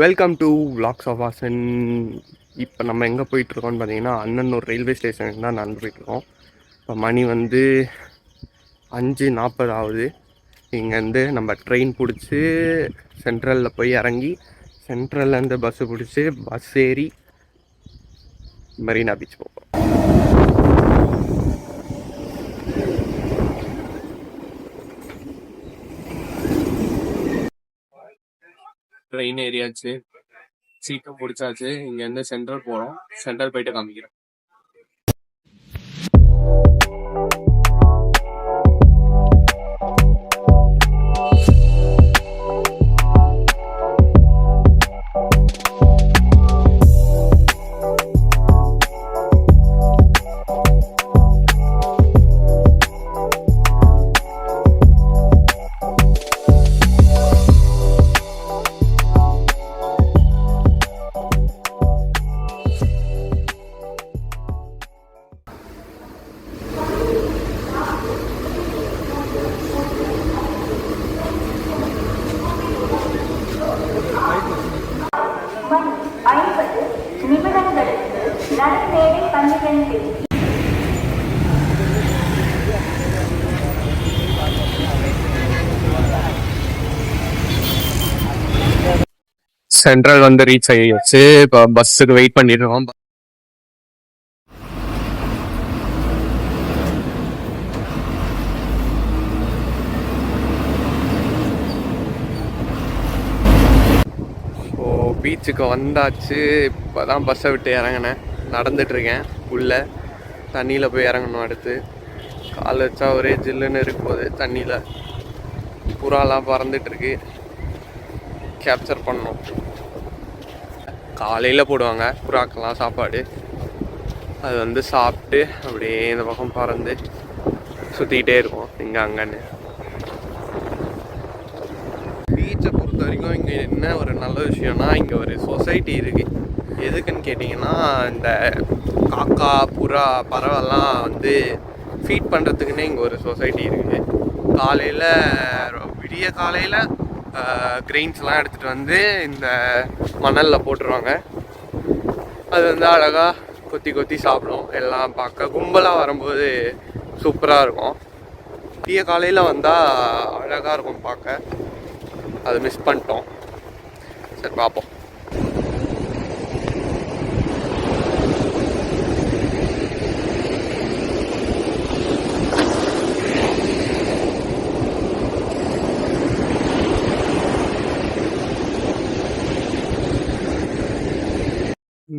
Welcome to vlogs of Vasan. இப்போ நம்ம எங்கே போயிட்டுருக்கோம்னு பார்த்தீங்கன்னா அண்ணனூர் ரயில்வே ஸ்டேஷனுக்கு தான் நடந்து போயிட்டுருக்கோம். இப்போ மணி வந்து 5:40 ஆகுது. இங்கேருந்து நம்ம ட்ரெயின் பிடிச்சி சென்ட்ரலில் போய் இறங்கி சென்ட்ரல்லேருந்து பஸ்ஸு பிடிச்சி பஸ் ஏறி மெரினா பீச் போவோம். ட்ரெயின் ஏரியாச்சு, சீட்டும் பிடிச்சாச்சு. இங்கேருந்து சென்ட்ரல் போகிறோம். சென்ட்ரல் போயிட்டு காமிக்கிறேன். சென்ட்ரல் வந்து ரீச் ஆகிடுச்சு. இப்போ பஸ்ஸுக்கு வெயிட் பண்ணிட்டு இருக்கோம். ஸோ பீச்சுக்கு வந்தாச்சு. இப்போ தான் பஸ்ஸை விட்டு இறங்கினேன். நடந்துட்டுருக்கேன். உள்ளே தண்ணியில் போய் இறங்கணும். அடுத்து கால் வச்சா ஒரே ஜில்லுன்னு இருக்கும்போது தண்ணியில் புறாலாம் பறந்துட்டுருக்கு. கேப்சர் பண்ணோம். காலையில் போடுவாங்க புறாக்கெல்லாம் சாப்பாடு. அது வந்து சாப்பிட்டு அப்படியே இந்த பக்கம் பறந்து சுற்றிக்கிட்டே இருக்கும் இங்கே அங்கன்னு. பீச்சை பொறுத்த வரைக்கும் இங்கே என்ன ஒரு நல்ல விஷயம்னா, இங்கே ஒரு சொசைட்டி இருக்குது. எதுக்குன்னு கேட்டிங்கன்னா, இந்த காக்கா புறா பறவைலாம் வந்து ஃபீட் பண்ணுறதுக்குன்னே இங்கே ஒரு சொசைட்டி இருக்குது. காலையில் விடிய காலையில் கிரெயின்ஸ்லாம் எடுத்துகிட்டு வந்து இந்த மணலில் போட்டுருவாங்க. அது வந்து அழகாக கொத்தி கொத்தி சாப்பிடும். எல்லாம் பார்க்க கும்பலாக வரும்போது சூப்பராக இருக்கும். விடிய காலையில் வந்தால் அழகாக இருக்கும் பார்க்க. அதை மிஸ் பண்ணிட்டோம். சரி பார்ப்போம்.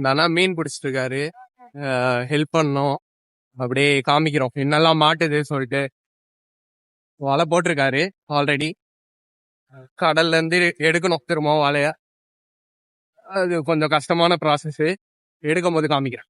நானா மீன் பிடிச்சிட்டு இருக்காரு. ஹெல்ப் பண்ணோம். அப்படியே காமிக்கிறோம் என்னெல்லாம் மாட்டுது சொல்லிட்டு. வலை போட்டிருக்காரு ஆல்ரெடி. கடல்ல இருந்து எடுக்கணும் திரும்ப வலைய. அது கொஞ்சம் கஷ்டமான ப்ராசஸ். எடுக்கும் போது காமிக்கிறேன்.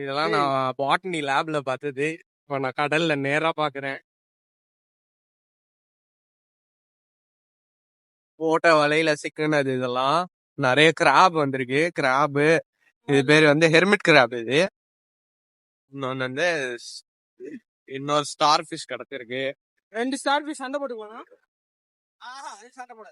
இதெல்லாம் நான் பாட்னி லேப்ல பார்த்தது. இப்போ நான் கடல்ல நேரா பார்க்குறேன். போட்ட வலையில சிக்கினது இதெல்லாம். நிறைய கிராப் வந்திருக்கு. கிராபு இது பேர் வந்து ஹெர்மிட் கிராப். இது இன்னொன்னு வந்து இன்னொரு ஸ்டார் ஃபிஷ் கிடைச்சிருக்கு. 2 ஸ்டார் ஃபிஷ் சண்டை போட்டு போனா சண்டை போட.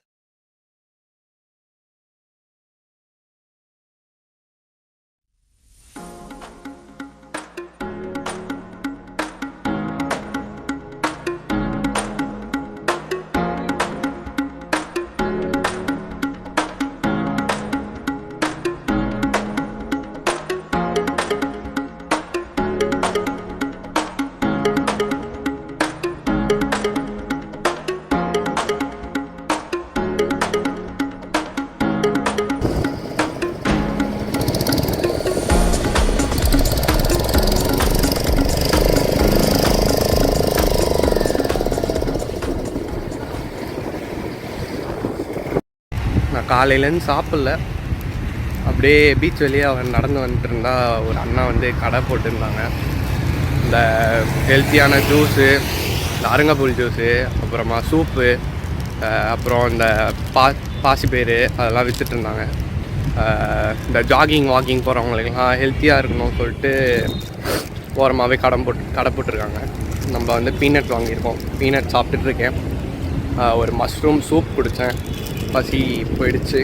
நான் காலையிலேருந்து சாப்பிடல. அப்படியே பீச் வெளியே அவன் நடந்து வந்துட்டு இருந்தா ஒரு அண்ணா வந்து கடை போட்டுருந்தாங்க. இந்த ஹெல்த்தியான ஜூஸு, இந்த அருங்கப்புல் ஜூஸு, அப்புறமா சூப்பு, அப்புறம் இந்த பாசிப்பயிறு அதெல்லாம் விற்றுட்டு இருந்தாங்க. இந்த ஜாகிங் வாக்கிங் போகிறவங்களுக்கெல்லாம் ஹெல்த்தியாக இருக்கணும்னு சொல்லிட்டு ஓரமாகவே கடை போட்டிருக்காங்க. நம்ம வந்து பீனட் வாங்கியிருக்கோம். பீனட் சாப்பிட்டுட்ருக்கேன். ஒரு மஷ்ரூம் சூப் குடித்தேன். பசி போயிடுச்சு.